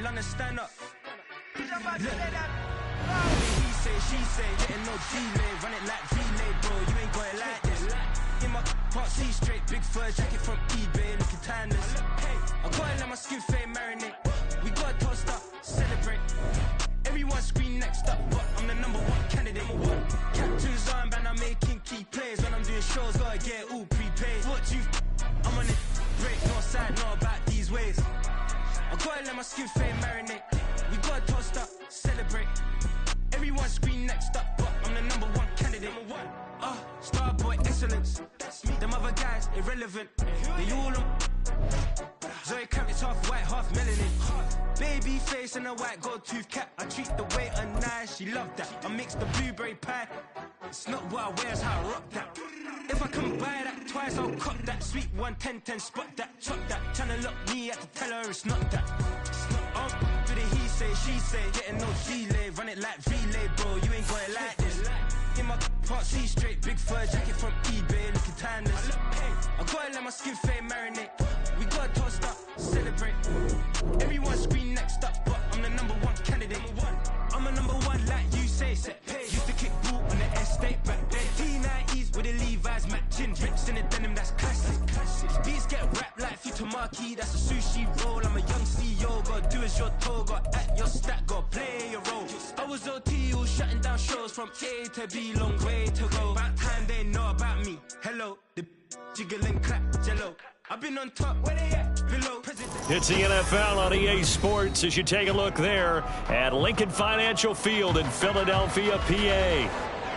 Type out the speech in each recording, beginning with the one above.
London, stand up. Look. He say, she say, getting no delay. Run it like relay, bro. You ain't got it like this. In my part C straight, big fur jacket from eBay, looking timeless. I gotta let my skin fade marinate. We gotta toast up, celebrate. Everyone scream next up, but I'm the #1 candidate. Captain's armband, I'm making key plays. When I'm doing shows, gotta get it all prepaid. What you? I'm on it, break, no side, know about these ways. I gotta let my skin fade marinate. We gotta toast up, celebrate. Everyone scream next up, but I'm the #1 candidate. Starboy excellence. Them other guys irrelevant. They all on. Zoe Kravitz half white, half melanin. Baby face and a white gold tooth cap. I treat the waiter nice, she loved that. I mix the blueberry pie. It's not what I wear, it's how I rock that. If I can buy that twice, I'll cop that. Sweet 110, spot that, chop that. Tryna lock me, had to tell her it's not that. Do the he say, she say, getting no delay. Run it like relay, bro, you ain't got it like this. In my part C straight, big fur jacket from eBay, looking timeless. I gotta let my skin fade marinate. We gotta toast up, celebrate. Everyone scream next up, but I'm the #1 candidate. I'm a #1 like you say, set pay. Used to kick ball on the estate back then. T90s with the Levi's matching. Drips in the denim, that's classic. Beats get wrapped like Futamaki, that's a sushi roll. I'm a young CEO, gotta do as you're told. Gotta act your stat, gotta play your role. I was OT, all shutting down shows from A to B, long way to go. About time they know about me. Hello, the jiggle and clap, jello. I've been on top, where they at? Below. It's the NFL on EA Sports as you take a look there at Lincoln Financial Field in Philadelphia, PA.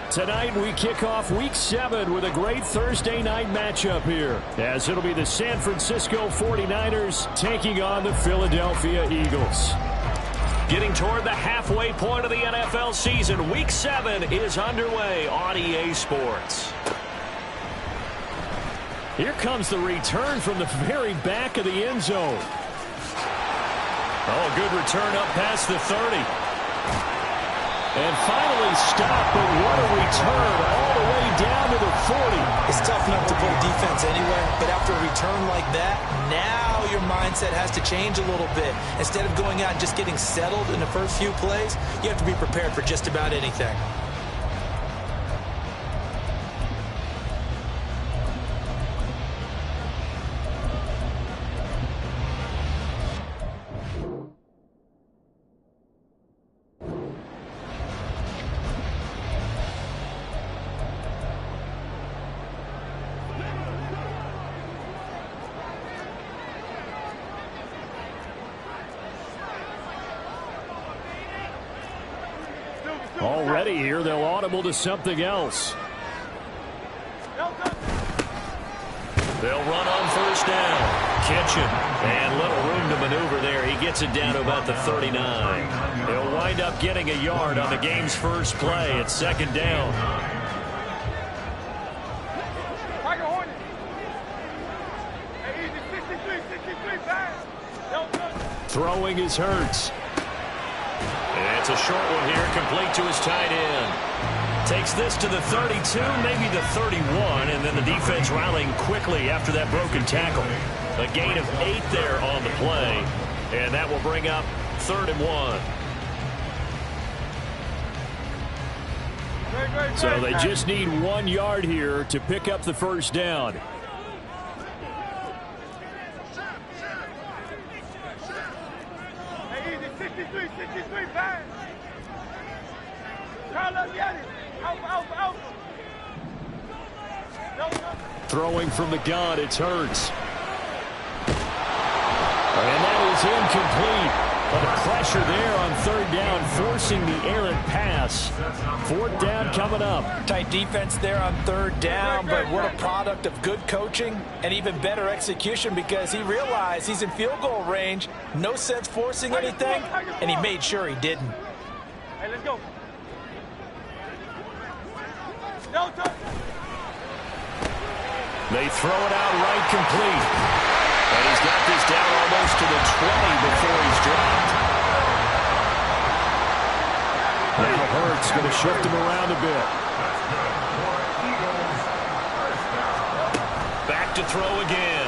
Tonight we kick off Week 7 with a great Thursday night matchup here, as it'll be the San Francisco 49ers taking on the Philadelphia Eagles. Getting toward the halfway point of the NFL season, Week 7 is underway on EA Sports. Here comes the return from the very back of the end zone. Oh, good return up past the 30. And finally stopped, but what a return all the way down to the 40. It's tough enough to put a defense anywhere, but after a return like that, now your mindset has to change a little bit. Instead of going out and just getting settled in the first few plays, you have to be prepared for just about anything. Already here, they'll audible to something else. They'll run on first down. Kitchen, and little room to maneuver there. He gets it down to about the 39. He'll wind up getting a yard on the game's first play. It's second down. Throwing is Hurts. It's a short one here, complete to his tight end. Takes this to the 32, maybe the 31, and then the defense rallying quickly after that broken tackle. A gain of 8 there on the play, and that will bring up 3rd and 1. So they just need 1 yard here to pick up the first down. Throwing from the gun, it's Hurts. And that is incomplete. But the pressure there on 3rd down, forcing the errant pass. 4th down coming up. Tight defense there on 3rd down, but what a product of good coaching and even better execution, because he realized he's in field goal range. No sense forcing anything, and he made sure he didn't. Hey, let's go. They throw it out right complete. And he's got this down almost to the 20 before he's dropped. Now Hurts going to shift him around a bit. Back to throw again.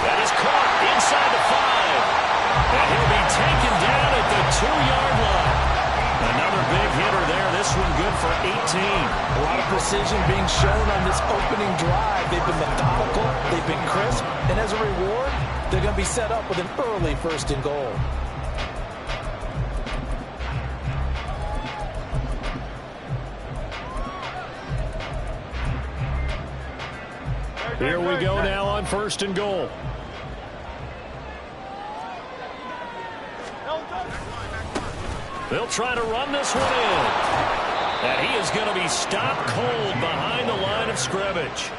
That is caught inside the 5. And he'll be taken 2-yard line. Another big hitter there. This one good for 18. A lot of precision being shown on this opening drive. They've been methodical. They've been crisp. And as a reward, they're going to be set up with an early 1st and goal. Here we go now on 1st and goal. They'll try to run this one in. And he is going to be stopped cold behind the line of scrimmage.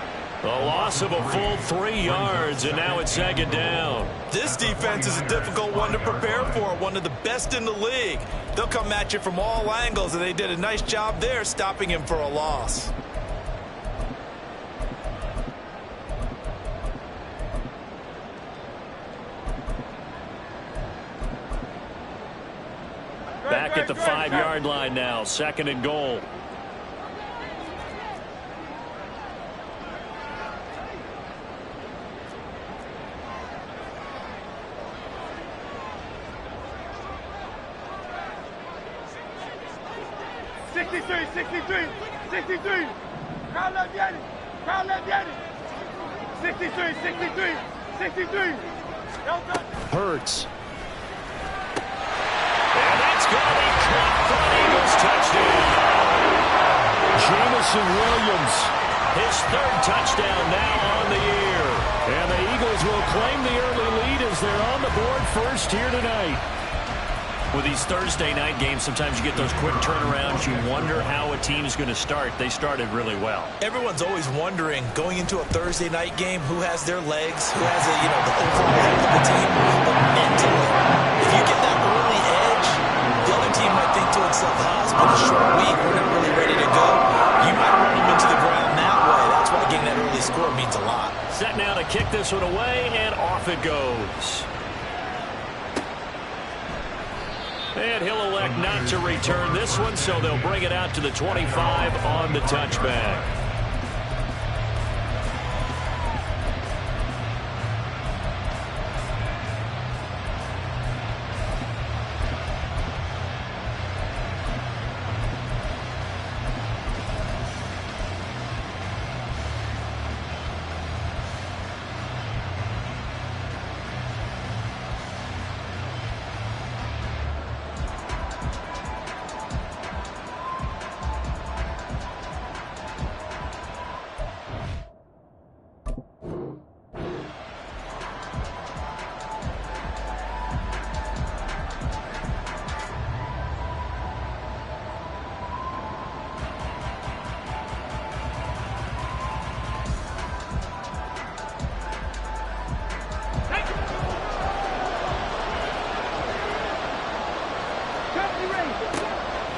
A loss of a full 3 yards, and now it's 2nd down. This defense is a difficult one to prepare for, one of the best in the league. They'll come at you from all angles, and they did a nice job there stopping him for a loss. Back at the 5-yard line now, 2nd and goal. Crowd left Yanni. 63. Hurts. And that's going to be caught for an Eagles touchdown. Jameson Williams, his 3rd touchdown now on the year. And the Eagles will claim the early lead as they're on the board first here tonight. With these Thursday night games, sometimes you get those quick turnarounds. You wonder how a team is going to start. They started really well. Everyone's always wondering, going into a Thursday night game, who has their legs, who has the overall health of the team. But mentally, if you get that early edge, the other team might think to itself, it's been a short week, we're not really ready to go. You might run them into the ground that way. That's why getting that early score means a lot. Set now to kick this one away, and off it goes. And he'll elect not to return this one, so they'll bring it out to the 25 on the touchback.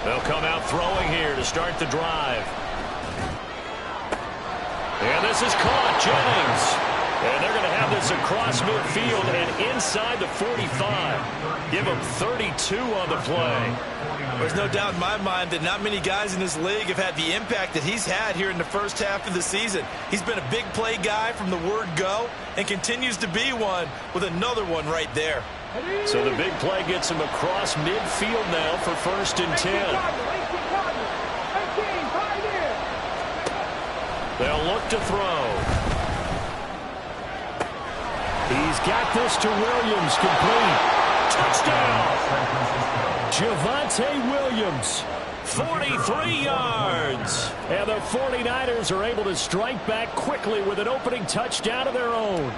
They'll come out throwing here to start the drive. And this is caught, Jennings. And they're going to have this across midfield and inside the 45. Give them 32 on the play. There's no doubt in my mind that not many guys in this league have had the impact that he's had here in the first half of the season. He's been a big play guy from the word go and continues to be one with another one right there. So the big play gets him across midfield now for 1st and 10. They'll look to throw. He's got this to Williams, complete. Touchdown! Javonte Williams, 43 yards. And the 49ers are able to strike back quickly with an opening touchdown of their own.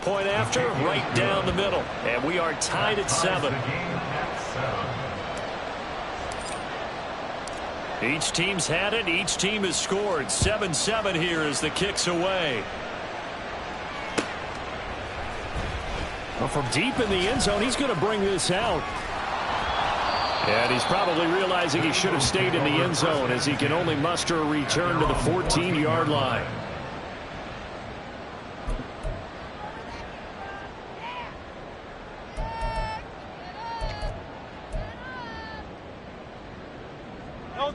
Point after, right down the middle. And we are tied at 7. Each team's had it. Each team has scored. 7-7 here as the kick's away. Well, from deep in the end zone, he's going to bring this out. And he's probably realizing he should have stayed in the end zone as he can only muster a return to the 14-yard line.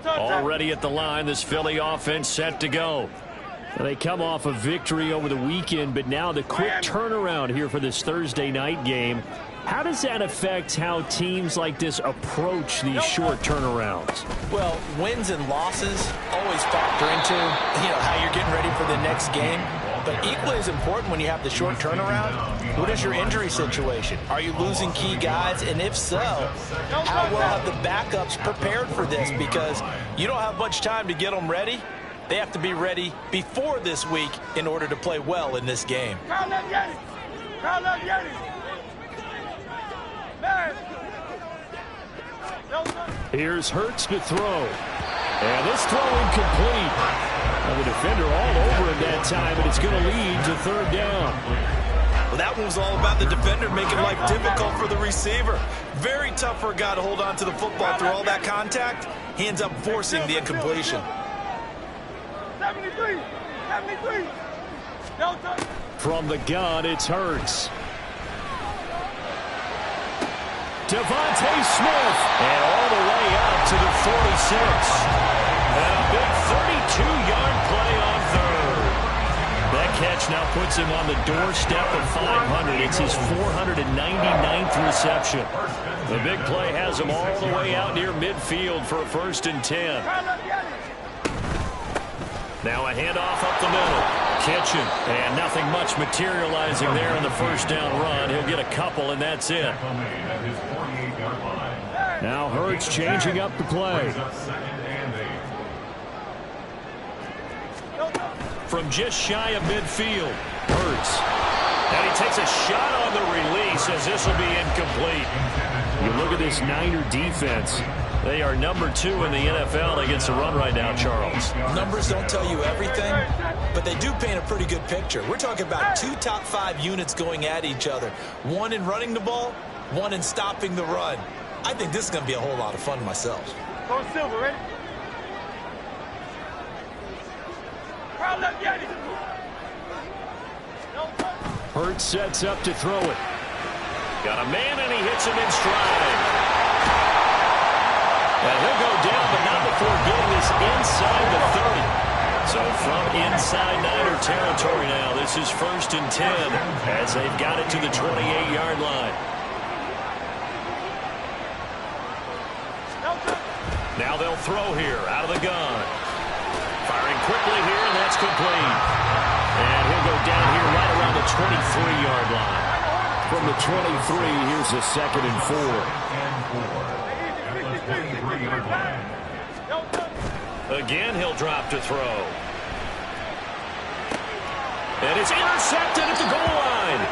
Already at the line, this Philly offense set to go. They come off a victory over the weekend, but now the quick turnaround here for this Thursday night game. How does that affect how teams like this approach these short turnarounds? Well, wins and losses always factor into, how you're getting ready for the next game. But equally as important when you have the short turnaround, what is your injury situation? Are you losing key guys? And if so, how well have the backups prepared for this? Because you don't have much time to get them ready. They have to be ready before this week in order to play well in this game. Here's Hurts to throw. And this throw incomplete. And the defender all over him that time, and it's going to lead to third down. Well, that one was all about the defender making life difficult for the receiver. Very tough for a guy to hold on to the football through all that contact. He ends up forcing the incompletion. 73. From the gun, it's Hurts. Devontae Smith, and all the way out to the 46. And a big 32-yard play on third. That catch now puts him on the doorstep of 500. It's his 499th reception. The big play has him all the way out near midfield for a 1st and 10. Now a handoff up the middle. Kitchen, and nothing much materializing there in the first down run. He'll get a couple, and that's it. Now Hurts changing up the play. From just shy of midfield, Hurts. And he takes a shot on the release as this will be incomplete. You look at this Niner defense. They are number 2 in the NFL against the run right now, Charles. Numbers don't tell you everything, but they do paint a pretty good picture. We're talking about 2 top 5 units going at each other. One in running the ball, one in stopping the run. I think this is going to be a whole lot of fun myself. Go Silver, ready? Crowd left, Yeti. Hurts sets up to throw it. Got a man, and he hits him in stride. And he'll go down, but not before getting this inside the 30. So from inside Niner territory now, this is 1st and 10 as they've got it to the 28-yard line. Now they'll throw here out of the gun. Firing quickly here, and that's complete. And he'll go down here right around the 23-yard line. From the 23, here's a 2nd and 4. Again, he'll drop to throw. And it's intercepted at the goal line.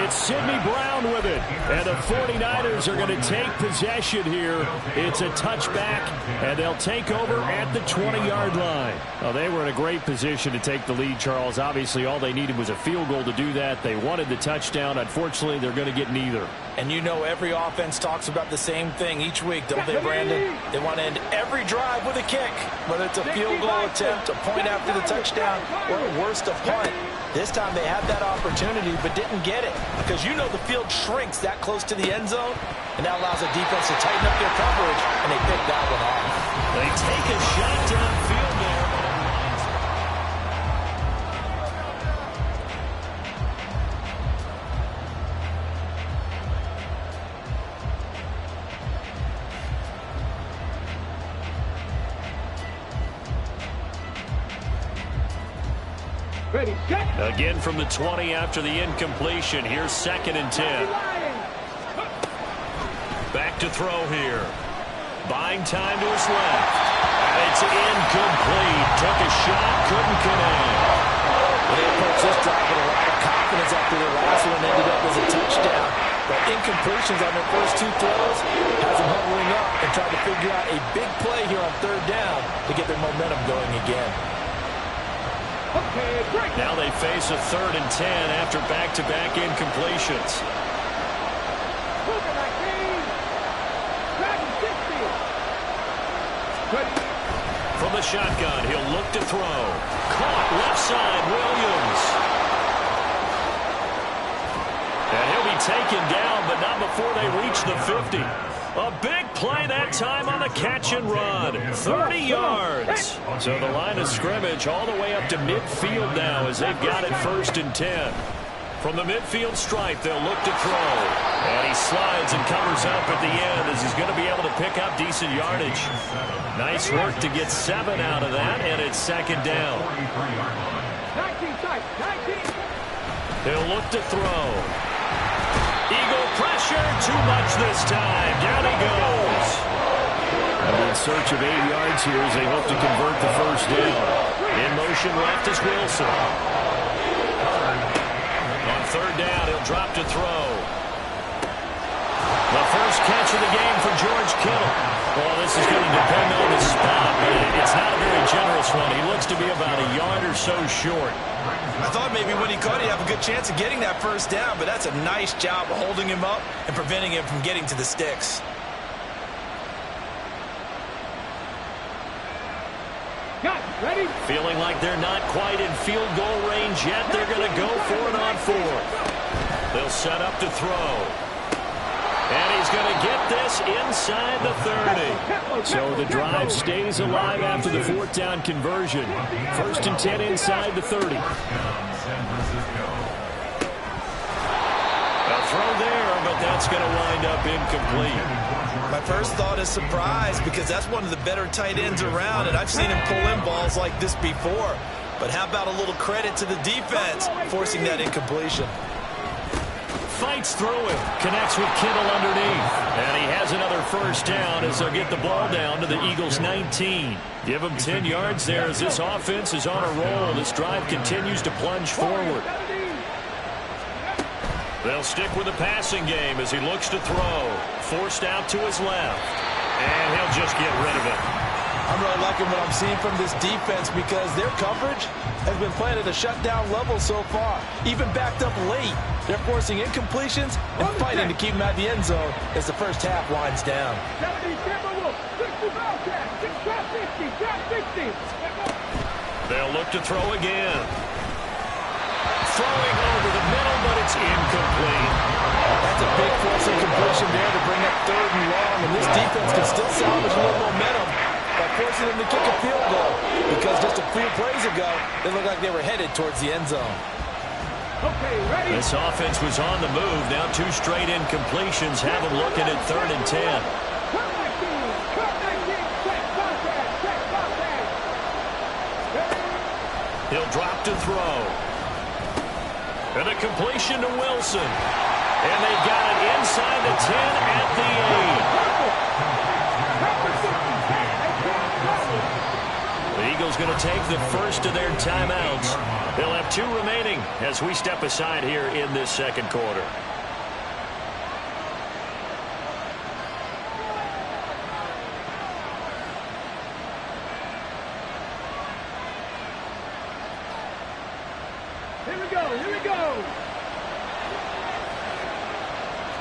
It's Sidney Brown with it. And the 49ers are going to take possession here. It's a touchback, and they'll take over at the 20-yard line. Well, they were in a great position to take the lead, Charles. Obviously, all they needed was a field goal to do that. They wanted the touchdown. Unfortunately, they're going to get neither. And you know every offense talks about the same thing each week, don't they, Brandon? They want to end every drive with a kick, whether it's a field goal attempt, a point after the touchdown, or at worst, a punt. This time they had that opportunity but didn't get it because you know the field shrinks that close to the end zone, and that allows the defense to tighten up their coverage, and they pick that one off. They take a shot downfield there. Ready, set. Again from the 20 after the incompletion. Here's 2nd and 10. Back to throw here. Buying time to his left. It's incomplete. Took a shot, couldn't connect. They approached this drive with a lot of confidence after their last one ended up as a touchdown. But incompletions on their first 2 throws has them hovering up and trying to figure out a big play here on 3rd down to get their momentum going again. Okay, break. Now they face a 3rd and 10 after back-to-back incompletions. From the shotgun, he'll look to throw. Caught left side, Williams. And he'll be taken down, but not before they reach the 50. A big play that time on the catch and run. 30 yards. So the line of scrimmage all the way up to midfield now as they've got it 1st and 10. From the midfield stripe, they'll look to throw. And he slides and covers up at the end as he's going to be able to pick up decent yardage. Nice work to get 7 out of that, and it's 2nd down. 19. He'll look to throw. Eagle pressure, too much this time. Down he goes. And in search of 8 yards here as they hope to convert the 1st down. In motion left is Wilson. On 3rd down, he'll drop to throw. The first catch of the game for George Kittle. Well, this is going to depend on his spot, but it's not a very generous one. He looks to be about a yard or so short. I thought maybe when he caught, he'd have a good chance of getting that 1st down, but that's a nice job of holding him up and preventing him from getting to the sticks. Ready? Feeling like they're not quite in field goal range yet. They're going to go for it on 4th. They'll set up to throw. And he's going to get this inside the 30. So the drive stays alive after the 4th down conversion. 1st and 10 inside the 30. A throw there, but that's going to wind up incomplete. My first thought is surprise because that's one of the better tight ends around, and I've seen him pull in balls like this before. But how about a little credit to the defense forcing that incompletion? Fights through it, connects with Kittle underneath. And he has another 1st down as they'll get the ball down to the Eagles' 19. Give them 10 yards there as this offense is on a roll. This drive continues to plunge forward. They'll stick with the passing game as he looks to throw. Forced out to his left. And he'll just get rid of it. I'm really liking what I'm seeing from this defense because their coverage has been playing at a shutdown level so far. Even backed up late. They're forcing incompletions and fighting to keep them at the end zone as the 1st half winds down. 70, Timberwolves, 60, Bobcats, 60, 60. They'll look to throw again. Throwing over the middle, but it's incomplete. That's a big force incompletion there to bring up 3rd and long, and this defense can still salvage a little momentum by forcing them to kick a field goal because just a few plays ago, they looked like they were headed towards the end zone. Okay, ready? This offense was on the move. Now 2 straight incompletions have them looking at 3rd and 10. He'll drop to throw. And a completion to Wilson. And they've got it inside the 10 at the 8. The Eagles going to take the first of their timeouts. They'll have 2 remaining as we step aside here in this 2nd quarter. Here we go.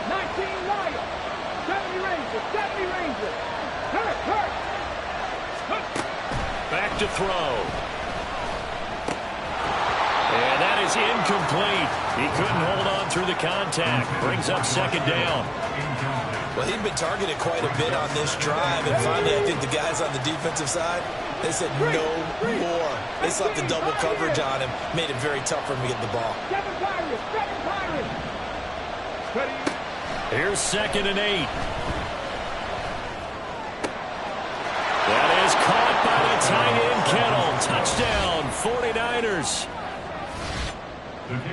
19 Lions, 70 Rangers. Hurt. Back to throw. And that is incomplete. He couldn't hold on through the contact. Brings up 2nd down. Well, he'd been targeted quite a bit on this drive, and finally I think the guys on the defensive side, they said no more. They slapped the double coverage on him, made it very tough for him to get the ball. Seven Pirates. Here's 2nd and 8. That is caught by the tight end Kittle. Touchdown, 49ers.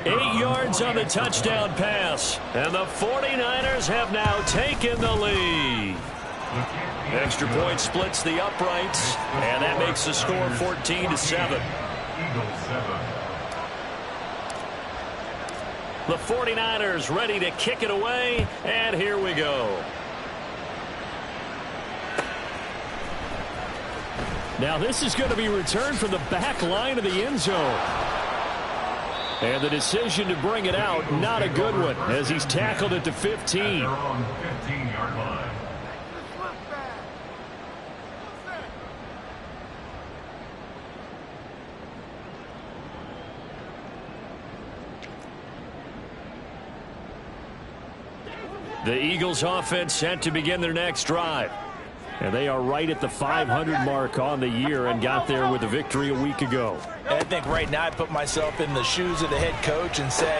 8 yards on the touchdown pass. And the 49ers have now taken the lead. Extra point splits the uprights, and that makes the score 14-7. The 49ers ready to kick it away, and here we go. Now this is going to be returned from the back line of the end zone. And the decision to bring it out, not a good one, as he's tackled at the 15. The Eagles offense set to begin their next drive. And they are right at the 500 mark on the year and got there with a victory a week ago. I think right now I put myself in the shoes of the head coach and say,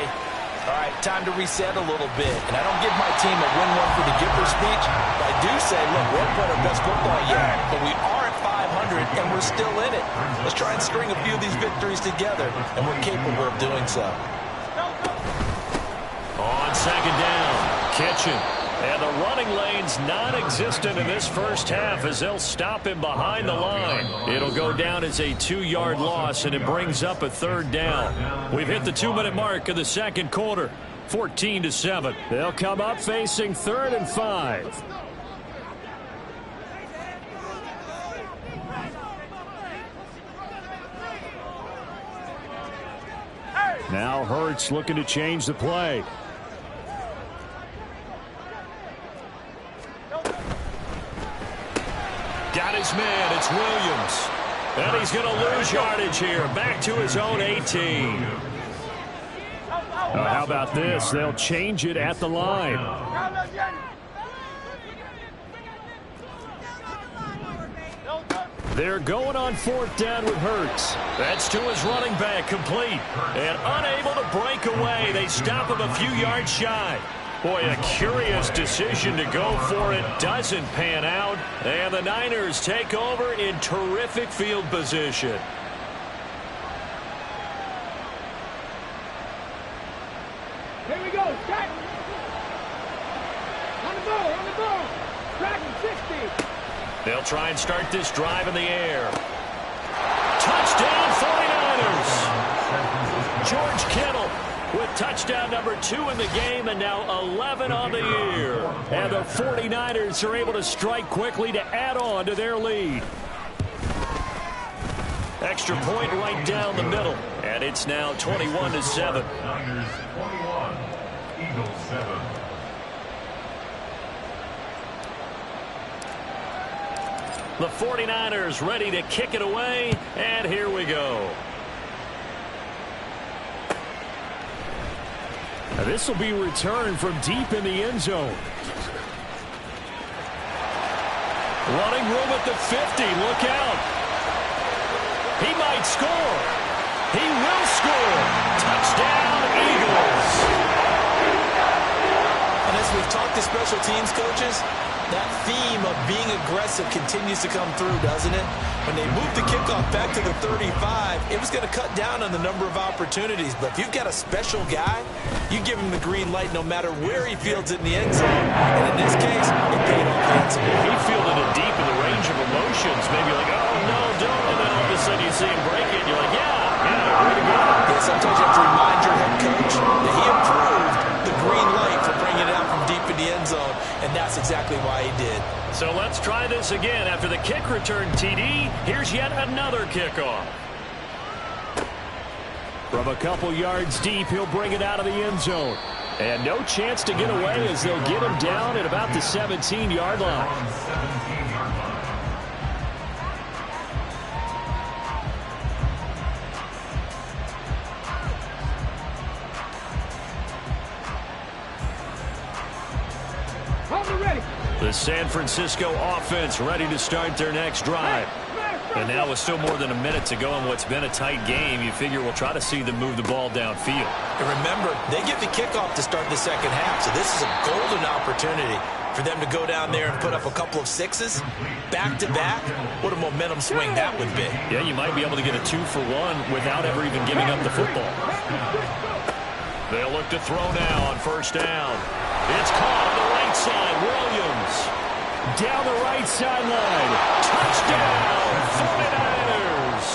all right, time to reset a little bit. And I don't give my team a win one for the Gipper speech, but I do say, look, we haven't played our best football yet, but we are at 500 and we're still in it. Let's try and string a few of these victories together, and we're capable of doing so. On second down, Kitchen. And the running lane's non-existent in this first half as they'll stop him behind the line. It'll go down as a 2-yard loss, and it brings up a third down. We've hit the 2-minute mark of the second quarter, 14-7. They'll come up facing 3rd and 5. Now Hurts looking to change the play. Got his man, it's Williams. And he's going to lose yardage here, back to his own 18. How about this? They'll change it at the line. They're going on 4th down with Hurts. That's to his running back, complete. And unable to break away. They stop him a few yards shy. Boy, a curious decision to go for it. Doesn't pan out. And the Niners take over in terrific field position. Here we go. Track. On the ball. Tracking 60. They'll try and start this drive in the air. Touchdown 49ers. George Kittle with touchdown number 2 in the game and now 11 on the year. And the 49ers are able to strike quickly to add on to their lead. Extra point right down the middle. And it's now 21-7. Niners 21, Eagles 7. The 49ers ready to kick it away, and here we go. Now this will be returned from deep in the end zone. Running room at the 50, look out. He might score. He will score. Touchdown, Eagles. And as we've talked to special teams coaches, that theme of being aggressive continues to come through, doesn't it? When they moved the kickoff back to the 35, it was going to cut down on the number of opportunities. But if you've got a special guy, you give him the green light no matter where he fields it in the end zone. And in this case, it paid off handsomely. He fielded it deep in the range of emotions. Maybe like, oh, no, don't. And then all of a sudden you see him break it. And you're like, yeah, way to go. Yeah, sometimes you have to remind your head coach that he approved the green light for bringing it out from deep in the end zone. And that's exactly why he did. So let's try this again. After the kick return TD, here's yet another kickoff. From a couple yards deep, he'll bring it out of the end zone. And no chance to get away as they'll get him down at about the 17-yard line. The San Francisco offense ready to start their next drive. And now with still more than a minute to go in what's been a tight game, you figure we'll try to see them move the ball downfield. And remember, they get the kickoff to start the second half, so this is a golden opportunity for them to go down there and put up a couple of sixes back-to-back. What a momentum swing that would be. Yeah, you might be able to get a 2-for-1 without ever even giving up the football. They'll look to throw now on first down. It's caught on the right side. Williams down the right sideline. Touchdown, 49ers.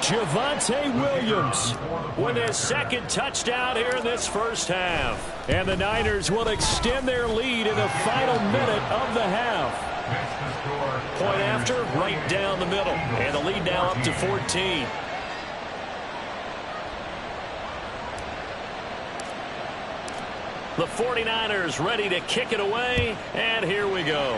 Javonte Williams with his second touchdown here in this first half. And the Niners will extend their lead in the final minute of the half. Point after, right down the middle. And the lead now up to 14. The 49ers ready to kick it away, and here we go.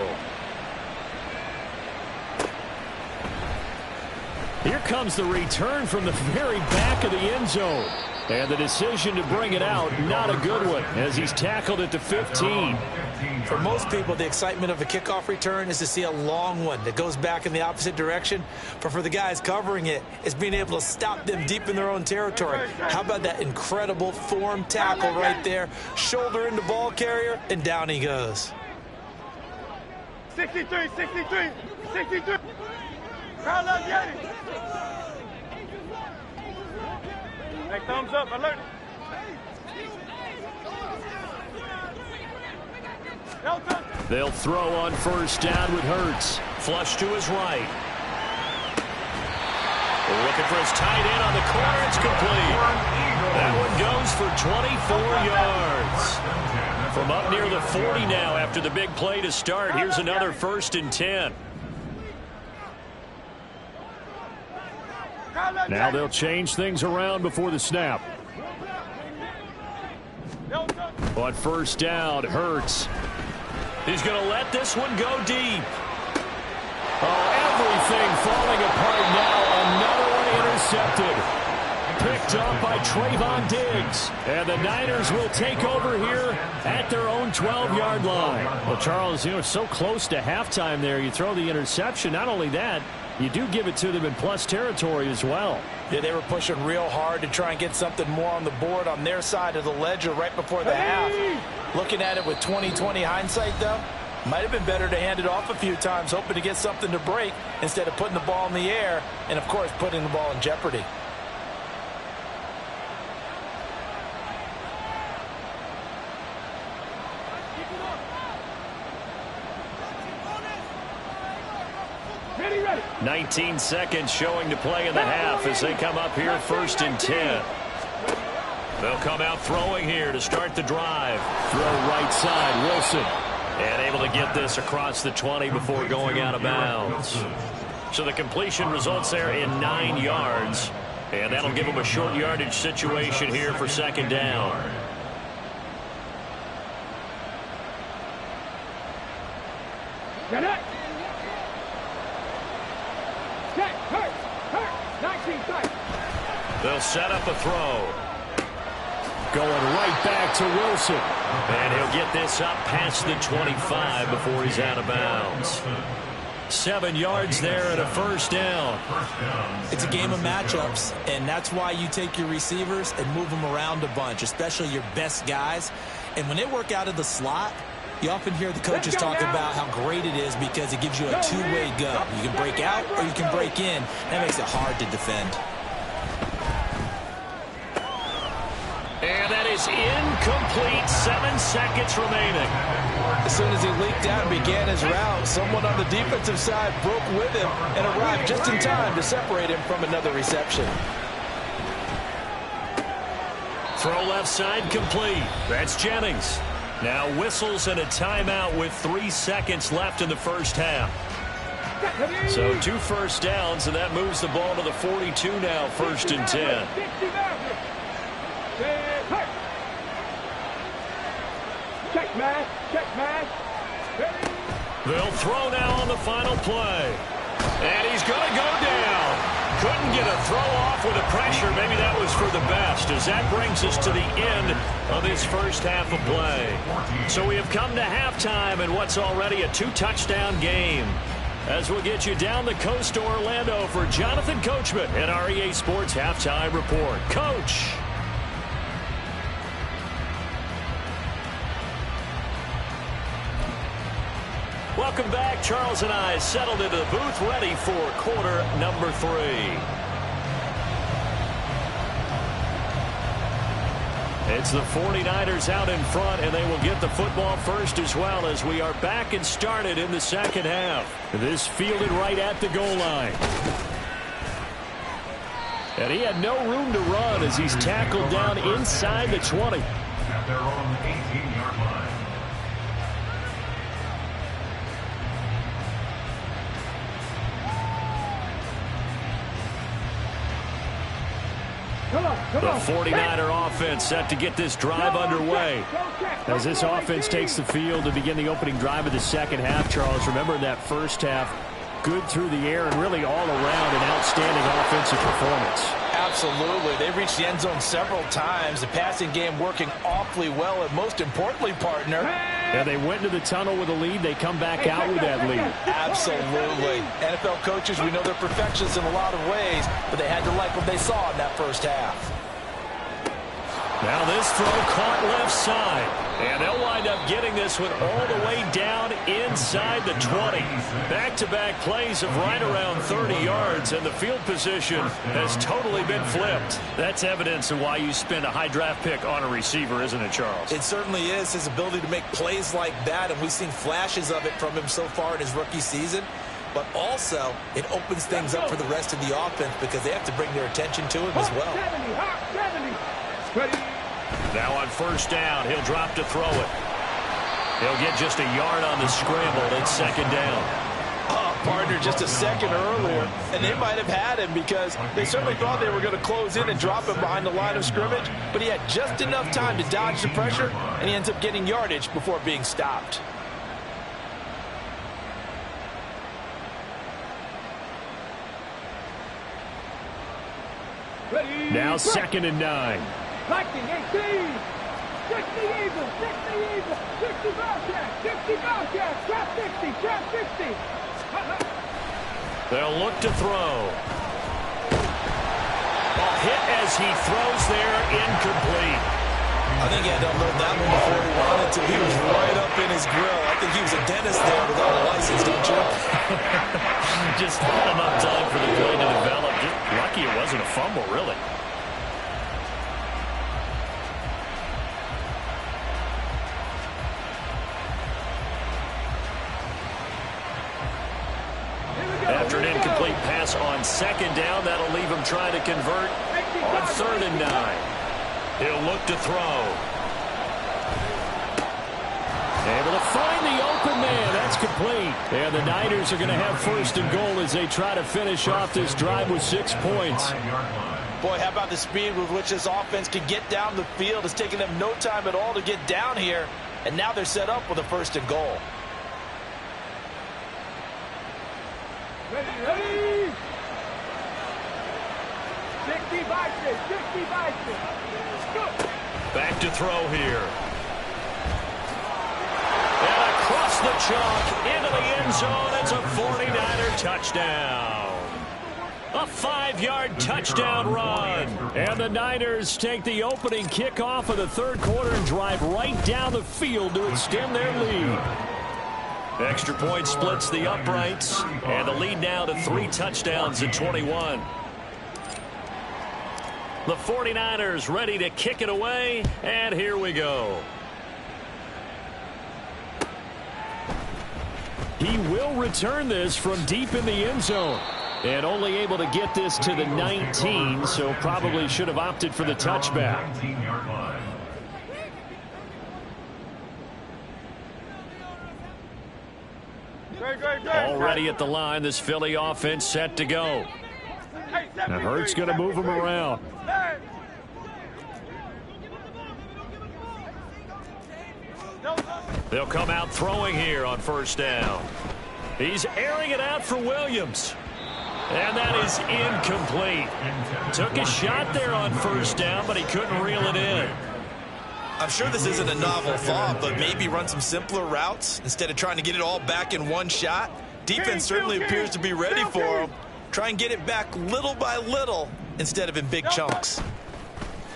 Here comes the return from the very back of the end zone. And the decision to bring it out, not a good one, as he's tackled at the 15. For most people, the excitement of a kickoff return is to see a long one that goes back in the opposite direction. But for the guys covering it, it's being able to stop them deep in their own territory. How about that incredible form tackle right there? Shoulder into ball carrier, and down he goes. 63, 63, 63. Crowd love Yeti. Hey, thumbs up, alert. They'll throw on first down with Hurts. Flush to his right. Looking for his tight end on the corner. It's complete. That one goes for 24 yards. From up near the 40 now after the big play to start. Here's another 1st and 10. Now they'll change things around before the snap. On first down, Hurts. He's going to let this one go deep. Oh, everything falling apart now. Another one intercepted. Picked up by Trayvon Diggs. And the Niners will take over here at their own 12-yard line. Well, Charles, you know, so close to halftime there. You throw the interception. Not only that, you do give it to them in plus territory as well. Yeah, they were pushing real hard to try and get something more on the board on their side of the ledger right before the half. Looking at it with 20/20 hindsight, though, might have been better to hand it off a few times, hoping to get something to break instead of putting the ball in the air and, of course, putting the ball in jeopardy. Ready. 19 seconds showing to play in the half as they come up here 1st and 10. They'll come out throwing here to start the drive. Throw right side, Wilson. And able to get this across the 20 before going out of bounds. So the completion results there in 9 yards. And that'll give them a short yardage situation here for 2nd down. Get it. Hurt. 19 seconds. They'll set up a throw. Going right back to Wilson. And he'll get this up past the 25 before he's out of bounds. 7 yards there and a 1st down. It's a game of matchups, and that's why you take your receivers and move them around a bunch, especially your best guys. And when they work out of the slot, you often hear the coaches talk about how great it is because it gives you a two-way go. You can break out or you can break in. That makes it hard to defend. And that is incomplete. 7 seconds remaining. As soon as he leaked out and began his route, someone on the defensive side broke with him and arrived just in time to separate him from another reception. Throw left side complete. That's Jennings. Now whistles and a timeout with 3 seconds left in the 1st half. So 2 first downs, and that moves the ball to the 42 now, 1st and 10. Check man. They'll throw now on the final play. And he's going to go down. Couldn't get a throw off with the pressure. Maybe that was for the best, as that brings us to the end of this 1st half of play. So we have come to halftime in what's already a 2-touchdown game. As we'll get you down the coast to Orlando for Jonathan Coachman at our EA Sports Halftime Report. Coach. Welcome back. Charles and I settled into the booth ready for quarter number 3. It's the 49ers out in front, and they will get the football first as well as we are back and started in the 2nd half. This fielded right at the goal line. And he had no room to run as he's tackled down inside the 20. At their own 18-yard line. The 49er offense set to get this drive underway. As this offense takes the field to begin the opening drive of the 2nd half, Charles, remember in that 1st half, good through the air and really all around an outstanding offensive performance. Absolutely. They reached the end zone several times. The passing game working awfully well, and most importantly, partner. And they went to the tunnel with a lead. They come back out with that lead. Absolutely. NFL coaches, we know they're perfectionists in a lot of ways, but they had to like what they saw in that first half. Now this throw caught left side. And they'll wind up getting this one all the way down inside the 20. Back-to-back plays of right around 30 yards, and the field position has totally been flipped. That's evidence of why you spend a high draft pick on a receiver, isn't it, Charles? It certainly is, his ability to make plays like that, and we've seen flashes of it from him so far in his rookie season. But also, it opens things up for the rest of the offense because they have to bring their attention to him as well. Now on first down, he'll drop to throw it. He'll get just a yard on the scramble. It's second down. Partner, just a second earlier, and they might have had him because they certainly thought they were going to close in and drop him behind the line of scrimmage, but he had just enough time to dodge the pressure, and he ends up getting yardage before being stopped. Now second and 9. Blocking 18. 60 even. 60 even. 60 Bobcats. 60 Bobcats. Trap 60. Trap 60. They'll look to throw. A hit as he throws there, incomplete. I think he had to unload that one before he wanted to. He was right up in his grill. I think he was a dentist there without a license, don't you? Just not enough time for the play to develop. Just lucky it wasn't a fumble, really. After an incomplete pass on second down, that'll leave him trying to convert on third and 9. He'll look to throw. Able to find the open man. That's complete. And the Niners are going to have first and goal as they try to finish off this drive with 6 points. Boy, how about the speed with which this offense can get down the field? It's taken them no time at all to get down here. And now they're set up with a first and goal. Ready. 60 Bison. 60 Bison. Back to throw here. And across the chalk into the end zone. It's a 49er touchdown. A 5-yard touchdown run. And the Niners take the opening kickoff of the third quarter and drive right down the field to extend their lead. Extra point splits the uprights, and the lead now to 3 touchdowns at 21. The 49ers ready to kick it away, and here we go. He will return this from deep in the end zone, and only able to get this to the 19, so probably should have opted for the touchback. Already at the line, this Philly offense set to go. Now Hurts going to move him around. They'll come out throwing here on first down. He's airing it out for Williams. And that is incomplete. Took a shot there on first down, but he couldn't reel it in. I'm sure this isn't a novel thought, but maybe run some simpler routes instead of trying to get it all back in one shot. Defense certainly appears to be ready for him. Try and get it back little by little instead of in big chunks.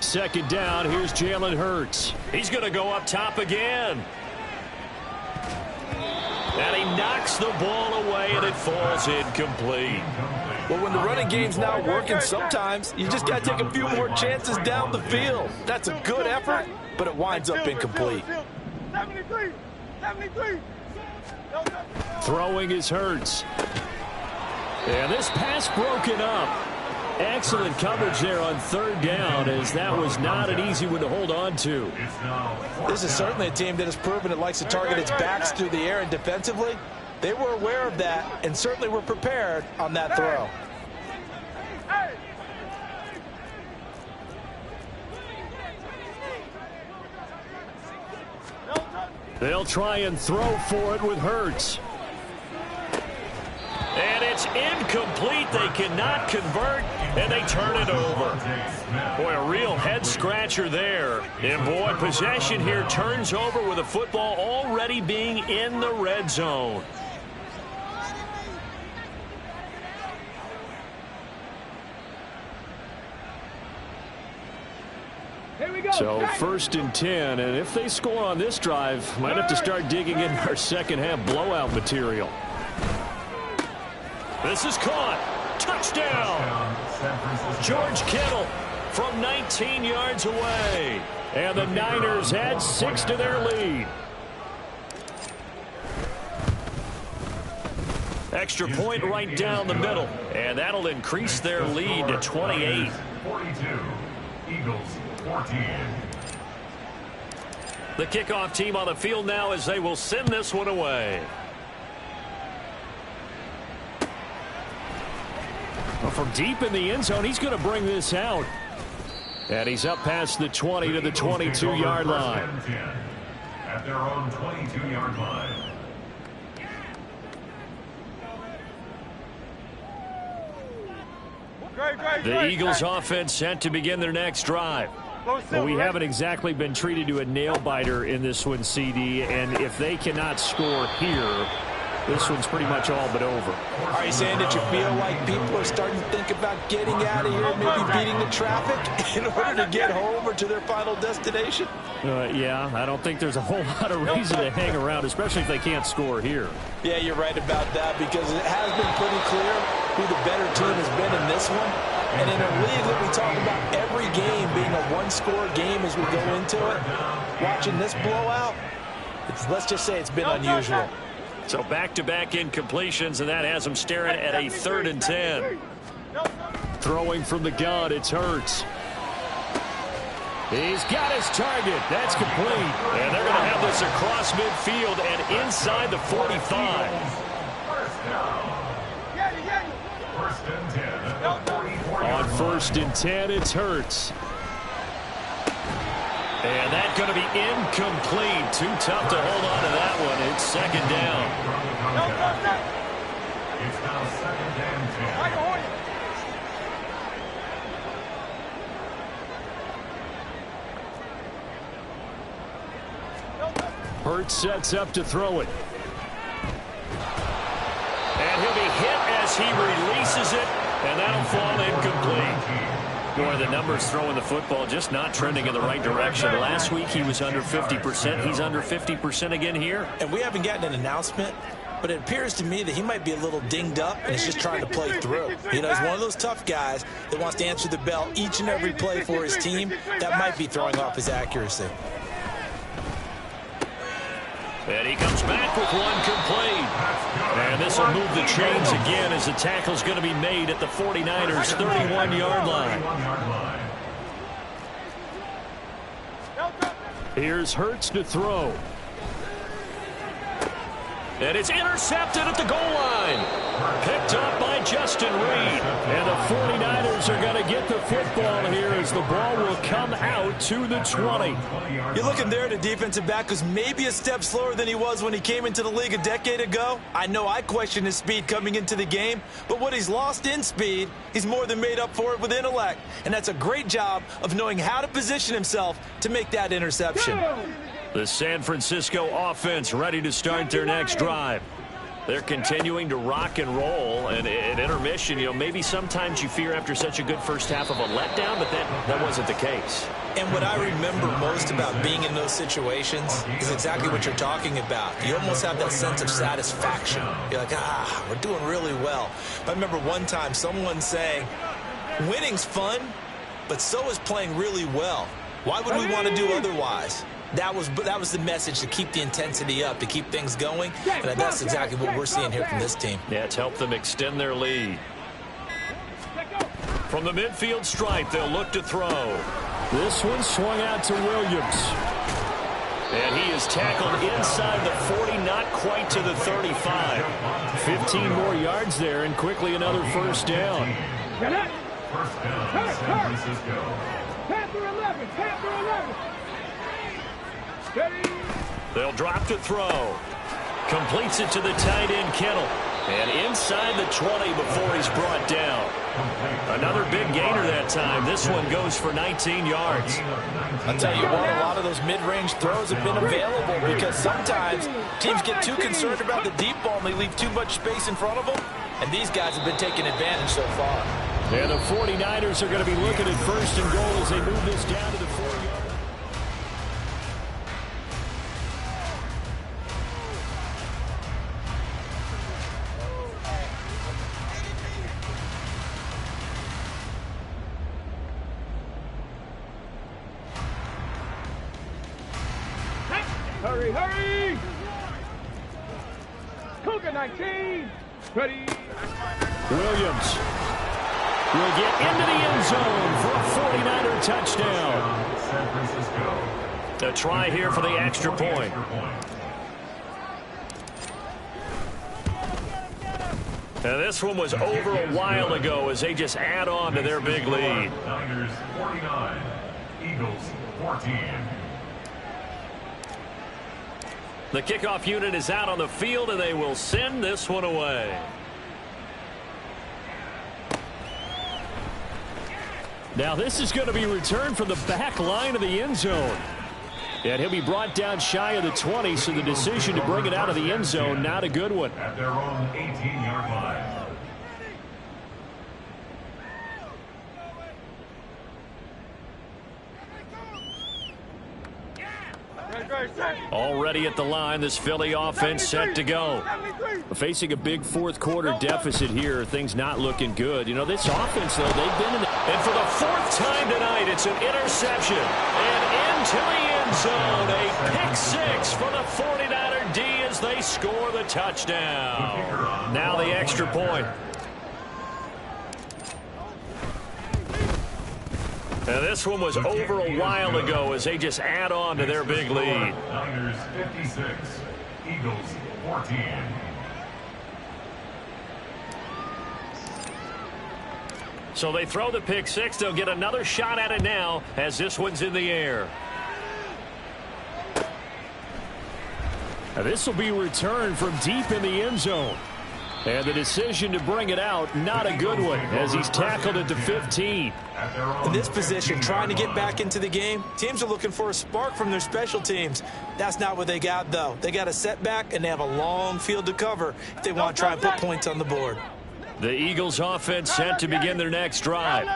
Second down, here's Jalen Hurts. He's going to go up top again. And he knocks the ball away, and it falls incomplete. Well, when the running game's not working, sometimes you just got to take a few more chances down the field. That's a good effort, but it winds up incomplete. 73. 73. Throwing is Hurts. And this pass broken up. Excellent coverage there on third down, as that was not an easy one to hold on to. This is certainly a team that has proven it likes to target its backs through the air, and defensively, they were aware of that and certainly were prepared on that throw. They'll try and throw for it with Hurts. And it's incomplete. They cannot convert. and they turn it over. Boy, a real head-scratcher there. And, boy, possession here turns over with the football already being in the red zone. So 1st and 10, and if they score on this drive, might have to start digging in our second-half blowout material. This is caught. Touchdown. George Kittle from 19 yards away. And the Niners add 6 to their lead. Extra point right down the middle, and that'll increase their lead to 28. 42. Eagles 14. The kickoff team on the field now as they will send this one away. Well, from deep in the end zone, he's going to bring this out. And he's up past the 20 to the 22-yard line. At their own 22-yard line. The Eagles offense set to begin their next drive. Well, we haven't exactly been treated to a nail-biter in this one, CD, and if they cannot score here, this one's pretty much all but over. Are you saying that you feel like people are starting to think about getting out of here, maybe beating the traffic in order to get home or to their final destination? Yeah, I don't think there's a whole lot of reason to hang around, especially if they can't score here. Yeah, you're right about that, because it has been pretty clear who the better team has been in this one. And in a league that we talk about every game being a one-score game as we go into it, watching this blowout, let's just say it's been unusual. So back-to-back incompletions, and that has them staring at a 3rd and 10. Throwing from the gun, it's Hurts. He's got his target. That's complete. And they're going to have this across midfield and inside the 45. First and 10 at the 44. On 1st and 10, it's Hurts. And that's going to be incomplete. Too tough to hold on to that one. It's 2nd down. It's now 2nd and 10. Hurts sets up to throw it. And he'll be hit as he releases it, and that'll fall incomplete. Boy, the numbers throwing the football just not trending in the right direction. Last week he was under 50%. He's under 50% again here. And we haven't gotten an announcement, but it appears to me that he might be a little dinged up and is just trying to play through. You know, he's one of those tough guys that wants to answer the bell each and every play for his team. That might be throwing off his accuracy. And he comes back with one complete. And this will move the chains again as the tackle's going to be made at the 49ers' 31-yard line. Here's Hurts to throw. And it's intercepted at the goal line. Picked up by Justin Reed. And the 49ers are going to get the football here as the ball will come out to the 20. You're looking there at a defensive back who's maybe a step slower than he was when he came into the league a decade ago. I know I questioned his speed coming into the game, but what he's lost in speed, he's more than made up for it with intellect. And that's a great job of knowing how to position himself to make that interception. The San Francisco offense ready to start their next drive. They're continuing to rock and roll, and at intermission, you know, maybe sometimes you fear after such a good first half of a letdown, but that wasn't the case. And what I remember most about being in those situations is exactly what you're talking about. You almost have that sense of satisfaction. You're like, we're doing really well. I remember one time someone saying, winning's fun, but so is playing really well. Why would we want to do otherwise? That was the message, to keep the intensity up, to keep things going, and that's exactly what we're seeing here from this team. Yeah, it's helped them extend their lead. From the midfield stripe, they'll look to throw. This one swung out to Williams. And he is tackled inside the 40, not quite to the 35. 15 more yards there, and quickly another first down. First down, San Francisco. Panther 11, Panther 11. They'll drop to throw. Completes it to the tight end, Kittle. And inside the 20 before he's brought down. Another big gainer that time. This one goes for 19 yards. I'll tell you what, a lot of those mid-range throws have been available because sometimes teams get too concerned about the deep ball and they leave too much space in front of them. And these guys have been taking advantage so far. And the 49ers are going to be looking at first and goal as they move this down to the 4-yard. Hurry, hurry! Cougar 19. Ready. Williams will get into the end zone for a 49er touchdown. San Francisco. A try here for the extra point. Now this one was over a while ago as they just add on to their big lead. Niners 49, Eagles 14. The kickoff unit is out on the field, and they will send this one away. Now this is going to be returned from the back line of the end zone. And he'll be brought down shy of the 20, so the decision to bring it out of the end zone, not a good one. At their own 18-yard line. Already at the line, this Philly offense set to go. Facing a big fourth quarter deficit here, things not looking good. You know, this offense, though, they've been in and for the fourth time tonight, it's an interception. And into the end zone, a pick six for the 49er D as they score the touchdown. Now the extra point. Now this one was over a while ago as they just add on to their big lead. Niners 56, Eagles 14. So they throw the pick six. They'll get another shot at it now as this one's in the air. Now this will be returned from deep in the end zone. And the decision to bring it out, not a good one, as he's tackled at the 15. In this position, trying to get back into the game, teams are looking for a spark from their special teams. That's not what they got, though. They got a setback, and they have a long field to cover if they want to try and put points on the board. The Eagles offense set to begin their next drive.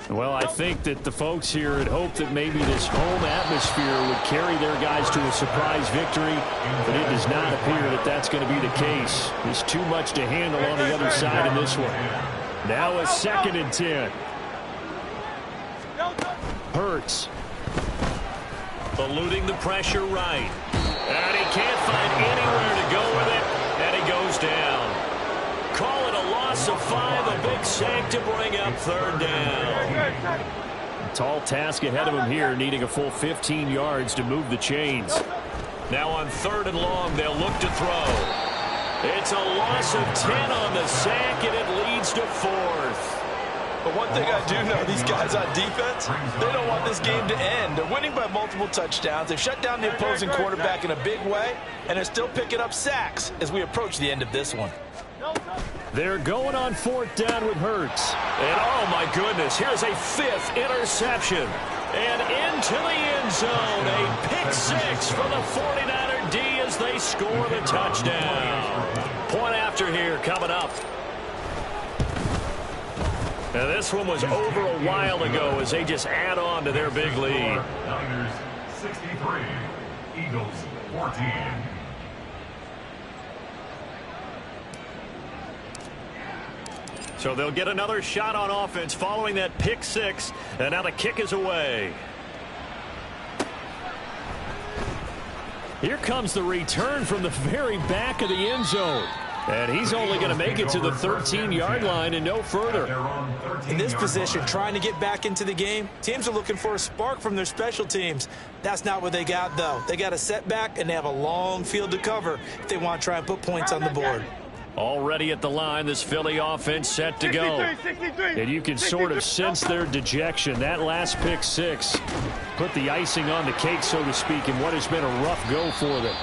Well, I think that the folks here had hoped that maybe this home atmosphere would carry their guys to a surprise victory, but it does not appear that that's going to be the case. There's too much to handle on the other side in this one. Now a 2nd and 10. Hurts. Eluding the pressure right. And he can't find anywhere to go with it, and he goes down. Call it a loss of 5, a big sack to bring up 3rd down. Tall task ahead of him here, needing a full 15 yards to move the chains. Now on 3rd and long, they'll look to throw. It's a loss of 10 on the sack, and it leads to 4th. But one thing I do know, these guys on defense, they don't want this game to end. They're winning by multiple touchdowns. They've shut down the opposing quarterback in a big way, and they're still picking up sacks as we approach the end of this one. They're going on 4th down with Hurts. And oh my goodness, here's a 5th interception. And into the end zone, a pick six for the 49er D as they score the touchdown. Point after here coming up. Now this one was over a while ago as they just add on to their big lead. Niners 63, Eagles 14. So they'll get another shot on offense following that pick six, and now the kick is away. Here comes the return from the very back of the end zone. And he's only going to make it to the 13-yard line and no further. In this position, trying to get back into the game, teams are looking for a spark from their special teams. That's not what they got, though. They got a setback, and they have a long field to cover if they want to try and put points on the board. Already at the line, this Philly offense set to go. And you can sort of sense their dejection. That last pick six put the icing on the cake, so to speak, in what has been a rough go for them.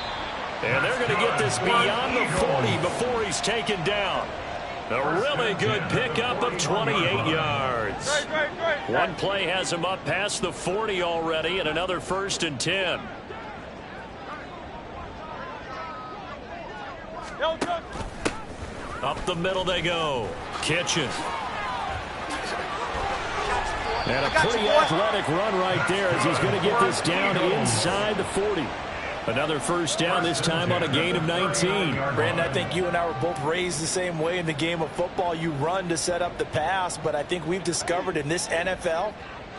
And they're going to get this beyond the 40 before he's taken down. A really good pickup of 28 yards. One play has him up past the 40 already, and another 1st and 10. Up the middle they go. Kitchen. And a pretty athletic run right there as he's going to get this down inside the 40. Another 1st down, this time on a gain of 19. Brandon, I think you and I were both raised the same way in the game of football. You run to set up the pass, but I think we've discovered in this NFL,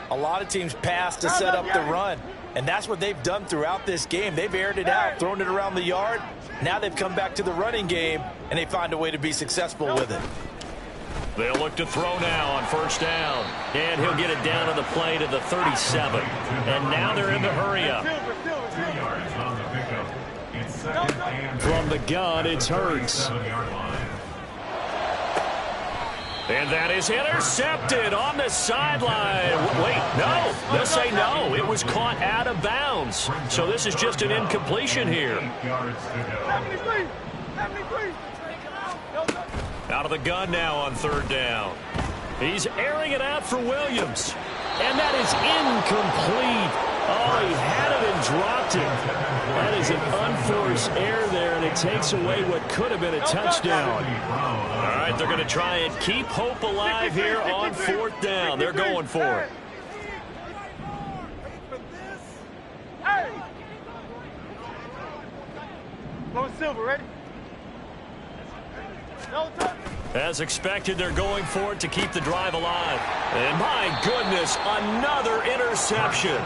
a lot of teams pass to set up the run. And that's what they've done throughout this game. They've aired it out, thrown it around the yard. Now they've come back to the running game, and they find a way to be successful with it. They'll look to throw now on 1st down. And he'll get it down to the play to the 37. And now they're in the hurry-up. 2 yards on the pickup. It's 2nd and From the gun, it's Hurts. 7-yard line. And that is intercepted on the sideline. Wait, no. They'll say no. It was caught out of bounds. So this is just an incompletion here. 8 yards to go. 73. 73. Out of the gun now on 3rd down. He's airing it out for Williams. And that is incomplete. Oh, he had it and dropped it. That is an unforced error there, and it takes away what could have been a touchdown. All right, they're going to try and keep hope alive here on 4th down. They're going for it. Hey! Low Silver, ready? No touch. As expected, they're going for it to keep the drive alive. And my goodness, another interception.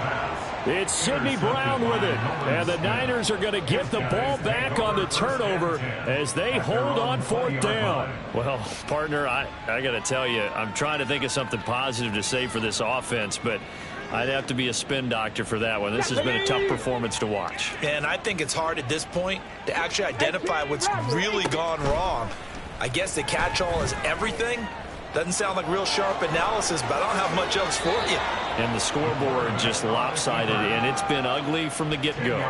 It's Sidney Brown with it. And the Niners are going to get the ball back on the turnover as they hold on 4th down. Well, partner, I got to tell you, I'm trying to think of something positive to say for this offense, but I'd have to be a spin doctor for that one. This has been a tough performance to watch. And I think it's hard at this point to actually identify what's really gone wrong. I guess the catch-all is everything. Doesn't sound like real sharp analysis, but I don't have much else for you. And the scoreboard just lopsided, and it's been ugly from the get-go.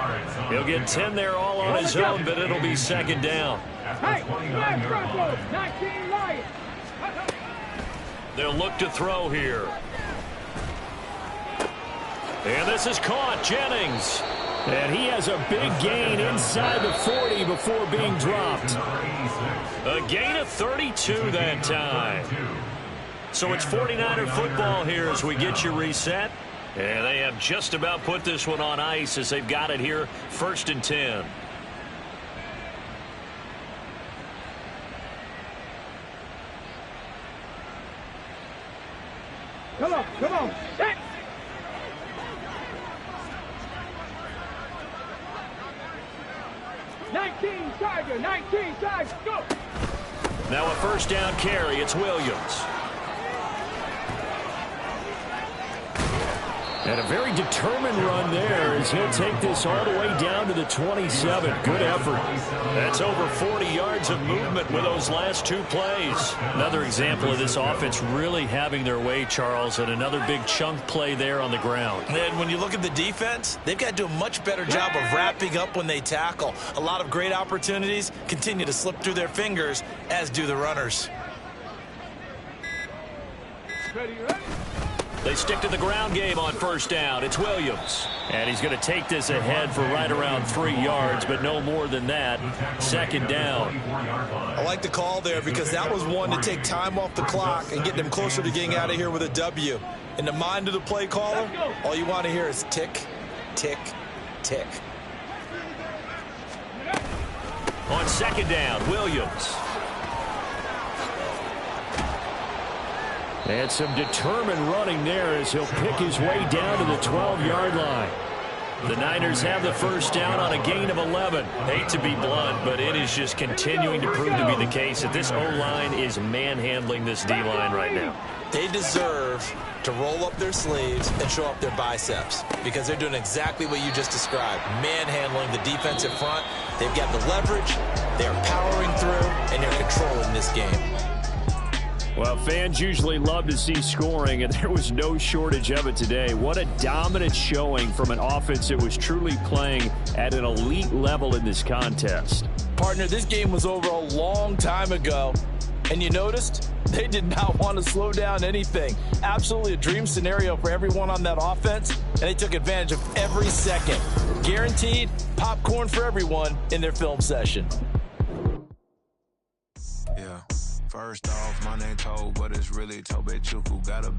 He'll get 10 there all on his own, but it'll be 2nd down. Hey, flag Broncos, 19 Lions. They'll look to throw here. And this is caught. Jennings. And he has a big gain inside the 40 before being dropped. A gain of 32 that time. So it's 49er football here as we get you reset. And they have just about put this one on ice as they've got it here, 1st and 10. Come on, come on. Hey. Tiger, 19 Tiger, go! Now a 1st down carry. It's Williams. And a very determined run there as he'll take this all the way down to the 27. Good effort. That's over 40 yards of movement with those last 2 plays. Another example of this offense really having their way, Charles, and another big chunk play there on the ground. And when you look at the defense, they've got to do a much better job of wrapping up when they tackle. A lot of great opportunities continue to slip through their fingers, as do the runners. Ready, ready? They stick to the ground game on 1st down. It's Williams. And he's going to take this ahead for right around 3 yards, but no more than that. 2nd down. I like the call there because that was one to take time off the clock and get them closer to getting out of here with a W. In the mind of the play caller, all you want to hear is tick, tick, tick. On 2nd down, Williams. And some determined running there as he'll pick his way down to the 12-yard line. The Niners have the 1st down on a gain of 11. Hate to be blunt, but it is just continuing to prove to be the case that this O-line is manhandling this D-line right now. They deserve to roll up their sleeves and show up their biceps because they're doing exactly what you just described, manhandling the defensive front. They've got the leverage, they're powering through, and they're controlling this game. Well, fans usually love to see scoring, and there was no shortage of it today. What a dominant showing from an offense that was truly playing at an elite level in this contest. Partner, this game was over a long time ago, And you noticed they did not want to slow down anything. Absolutely a dream scenario for everyone on that offense, and they took advantage of every second. Guaranteed popcorn for everyone in their film session. Yeah, first off, my name Toad, but it's really Tobe Chuku. Got a